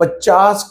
50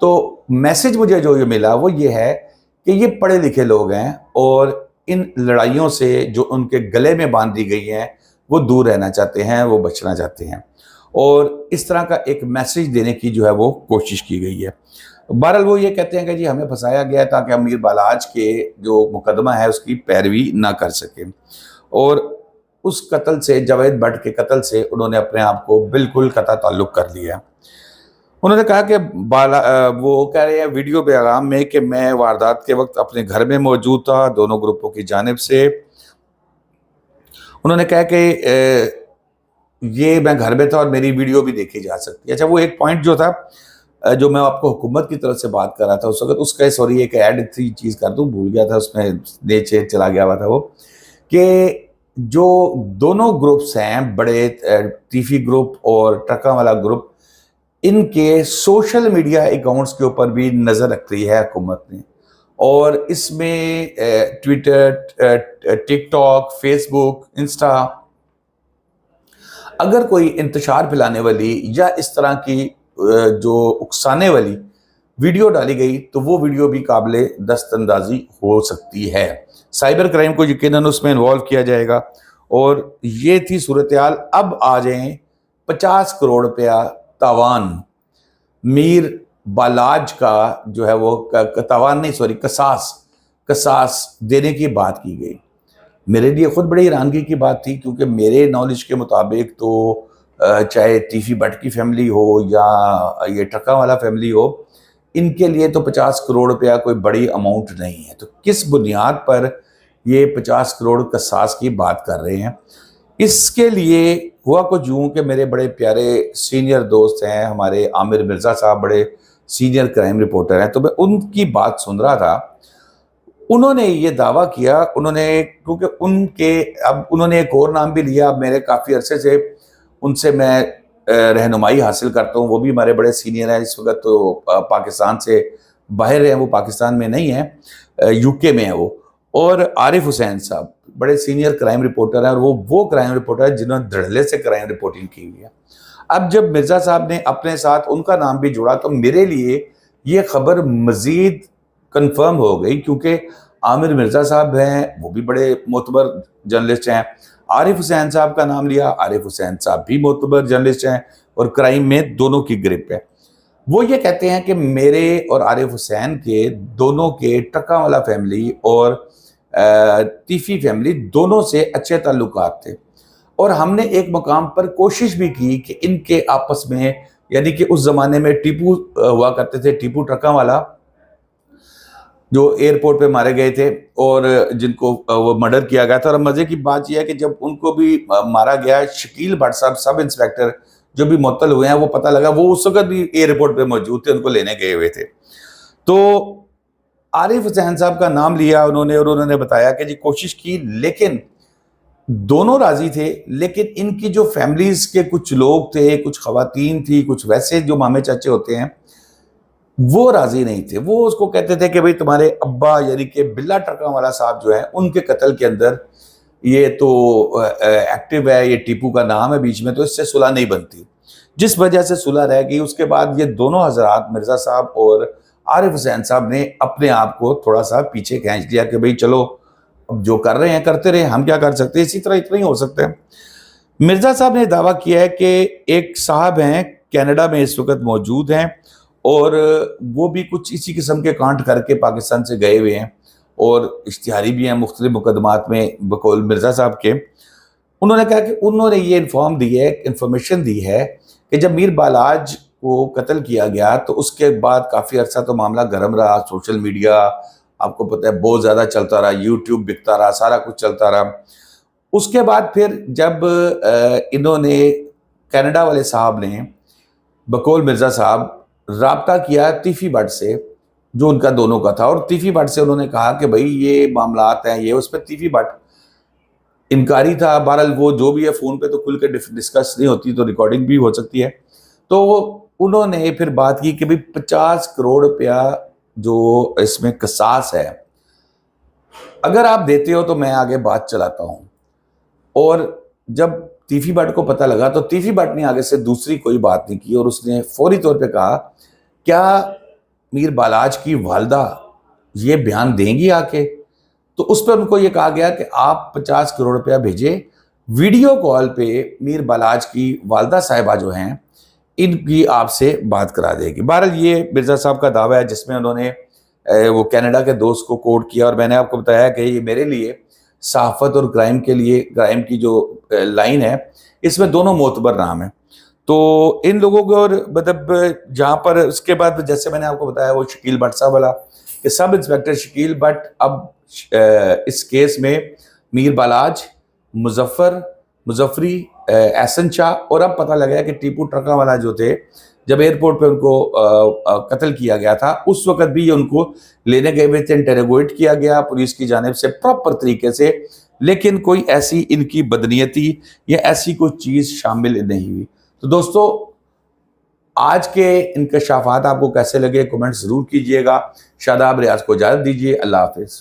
تو میسج مجھے جو یہ ملا وہ یہ ہے کہ یہ پڑھے لکھے لوگ ہیں اور ان لڑائیوں سے جو ان کے گلے میں باندھ دی گئی ہیں وہ دور رہنا چاہتے ہیں، وہ بچنا چاہتے ہیں، اور اس طرح کا ایک میسج دینے کی جو ہے وہ کوشش کی گئی ہے۔ بہرحال وہ یہ کہتے ہیں کہ جی ہمیں پھنسایا گیا ہے تاکہ امیر بالاج کے جو مقدمہ ہے اس کی پیروی نہ کر سکیں، اور اس قتل سے، جاوید بٹ کے قتل سے انہوں نے اپنے آپ کو بالکل قطع تعلق کر لیا۔ انہوں نے کہا کہ وہ کہہ رہے ہیں ویڈیو پیغام میں کہ میں واردات کے وقت اپنے گھر میں موجود تھا دونوں گروپوں کی جانب سے۔ انہوں نے کہا کہ یہ میں گھر میں تھا اور میری ویڈیو بھی دیکھی جا سکتی ہے۔ اچھا، وہ ایک پوائنٹ جو تھا جو میں آپ کو حکومت کی طرف سے بات کر رہا تھا اس وقت، اس کا سوری ایک ایڈ تھی چیز کر دوں، بھول گیا تھا، اس میں نیچے چلا گیا ہوا تھا وہ، کہ جو دونوں گروپس ہیں، بڑے ٹیفی گروپ اور ٹرکا والا گروپ، ان کے سوشل میڈیا اکاؤنٹس کے اوپر بھی نظر رکھ رہی ہے حکومت نے، اور اس میں ٹویٹر، ٹک ٹاک، فیس بک، انسٹا، اگر کوئی انتشار پھیلانے والی یا اس طرح کی جو اکسانے والی ویڈیو ڈالی گئی تو وہ ویڈیو بھی قابل دست اندازی ہو سکتی ہے۔ سائبر کرائم کو یقیناً اس میں انوالو کیا جائے گا، اور یہ تھی صورتحال۔ اب آ جائیں 50 کروڑ روپیہ تاوان میر بالاج کا جو ہے وہ تاوان نہیں، سوری، قصاص دینے کی بات کی گئی۔ میرے لیے خود بڑی حیرانگی کی بات تھی، کیونکہ میرے نالج کے مطابق تو چاہے ٹیفی بٹ کی فیملی ہو یا یہ ٹرکا والا فیملی ہو، ان کے لیے تو 50 کروڑ روپیہ کوئی بڑی اماؤنٹ نہیں ہے۔ تو کس بنیاد پر یہ 50 کروڑ قصاص کی بات کر رہے ہیں؟ اس کے لیے ہوا کچھ یوں کہ میرے بڑے پیارے سینئر دوست ہیں ہمارے، عامر مرزا صاحب بڑے سینئر کرائم رپورٹر ہیں، تو میں ان کی بات سن رہا تھا۔ انہوں نے یہ دعویٰ کیا، کیونکہ انہوں نے ایک اور نام بھی لیا۔ میرے کافی عرصے سے ان سے میں رہنمائی حاصل کرتا ہوں، وہ بھی ہمارے بڑے سینئر ہیں، اس وقت تو پاکستان سے باہر ہیں، وہ پاکستان میں نہیں ہیں، یو کے میں ہیں وہ، اور عارف حسین صاحب بڑے سینئر کرائم رپورٹر ہیں، اور وہ کرائم رپورٹر ہیں جنہوں نے دھڑلے سے کرائم رپورٹنگ کی ہوئی ہے۔ اب جب مرزا صاحب نے اپنے ساتھ ان کا نام بھی جوڑا تو میرے لیے یہ خبر مزید کنفرم ہو گئی، کیونکہ عامر مرزا صاحب ہیں، وہ بھی بڑے معتبر جرنلسٹ ہیں، عارف حسین صاحب کا نام لیا، عارف حسین صاحب بھی معتبر جرنلسٹ ہیں، اور کرائم میں دونوں کی گرپ ہے۔ وہ یہ کہتے ہیں کہ میرے اور عارف حسین کے دونوں کے ٹرکا والا فیملی اور تیفی فیملی دونوں سے اچھے تعلقات تھے، اور ہم نے ایک مقام پر کوشش بھی کی کہ ان کے آپس میں، یعنی کہ اس زمانے میں ٹیپو ہوا کرتے تھے، ٹیپو ٹرکا والا، جو ایئرپورٹ پہ مارے گئے تھے اور جن کو وہ مرڈر کیا گیا تھا۔ اور مزے کی بات یہ ہے کہ جب ان کو بھی مارا گیا، شکیل بٹ صاحب سب انسپیکٹر جو بھی معطل ہوئے ہیں، وہ پتہ لگا وہ اس وقت بھی ایئرپورٹ پہ موجود تھے، ان کو لینے گئے ہوئے تھے۔ تو عارف حسین صاحب کا نام لیا انہوں نے، اور انہوں نے بتایا کہ جی کوشش کی، لیکن دونوں راضی تھے، لیکن ان کی جو فیملیز کے کچھ لوگ تھے، کچھ خواتین تھی، کچھ ویسے جو مامے چاچے ہوتے ہیں، وہ راضی نہیں تھے۔ وہ اس کو کہتے تھے کہ بھئی تمہارے ابا یعنی کہ بلا ٹرکا والا صاحب جو ہیں، ان کے قتل کے اندر یہ تو ایکٹیو ہے، یہ ٹیپو کا نام ہے بیچ میں، تو اس سے صلح نہیں بنتی، جس وجہ سے صلح رہ گئی۔ اس کے بعد یہ دونوں حضرات مرزا صاحب اور عارف حسین صاحب نے اپنے آپ کو تھوڑا سا پیچھے کھینچ دیا کہ بھئی چلو اب جو کر رہے ہیں کرتے رہے، ہم کیا کر سکتے ہیں، اسی طرح اتنا ہی ہو سکتا ہے۔ مرزا صاحب نے دعویٰ کیا ہے کہ ایک صاحب ہیں کینیڈا میں اس وقت موجود ہیں، اور وہ بھی کچھ اسی قسم کے کانٹ کر کے پاکستان سے گئے ہوئے ہیں، اور اشتہاری بھی ہیں مختلف مقدمات میں بقول مرزا صاحب کے۔ انہوں نے کہا کہ انہوں نے یہ انفارمیشن دی ہے کہ جب میر بالاج کو قتل کیا گیا تو اس کے بعد کافی عرصہ تو معاملہ گرم رہا، سوشل میڈیا آپ کو پتہ ہے بہت زیادہ چلتا رہا، یوٹیوب بکتا رہا، سارا کچھ چلتا رہا۔ اس کے بعد پھر جب انہوں نے کینیڈا والے صاحب نے بقول مرزا صاحب رابطہ کیا تیفی بٹ سے، جو ان کا دونوں کا تھا، اور تیفی بٹ سے انہوں نے کہا کہ بھئی یہ معاملات ہیں، یہ اس پہ تیفی بٹ انکاری تھا۔ بہرحال وہ جو بھی ہے فون پہ تو کھل کے ڈسکس نہیں ہوتی، تو ریکارڈنگ بھی ہو سکتی ہے۔ تو انہوں نے پھر بات کی کہ بھئی 50 کروڑ روپیہ جو اس میں قصاص ہے، اگر آپ دیتے ہو تو میں آگے بات چلاتا ہوں۔ اور جب تیفی بٹ کو پتہ لگا تو تیفی بٹ نے آگے سے دوسری کوئی بات نہیں کی، اور اس نے فوری طور پہ کہا کیا میر بالاج کی والدہ یہ بیان دیں گی آ کے، تو اس پر ان کو یہ کہا گیا کہ آپ 50 کروڑ روپیہ بھیجیں، ویڈیو کال پہ میر بالاج کی والدہ صاحبہ جو ہیں ان کی آپ سے بات کرا دے گی۔ بہرحال یہ مرزا صاحب کا دعویٰ ہے جس میں انہوں نے وہ کینیڈا کے دوست کو کوٹ کیا، اور میں نے آپ کو بتایا کہ یہ میرے لیے صحافت اور کرائم کے لیے، کرائم کی جو لائن ہے اس میں دونوں معتبر نام ہیں۔ تو ان لوگوں کو، اور مطلب جہاں پر اس کے بعد جیسے میں نے آپ کو بتایا وہ شکیل بٹ صاحب والا، کہ سب انسپیکٹر شکیل بٹ اب اس کیس میں میر بالاج، مظفری، احسن شاہ، اور اب پتہ لگا کہ ٹیپو ٹرکا والا جو تھے، جب ایئرپورٹ پہ ان کو قتل کیا گیا تھا اس وقت بھی ان کو لینے گئے ہوئے تھے، انٹروگیٹ کیا گیا پولیس کی جانب سے پراپر طریقے سے، لیکن کوئی ایسی ان کی بدنیتی یا ایسی کوئی چیز شامل نہیں ہوئی۔ تو دوستو، آج کے انکشافات آپ کو کیسے لگے کمنٹ ضرور کیجئے گا۔ شاداب ریاض کو اجازت دیجئے، اللہ حافظ۔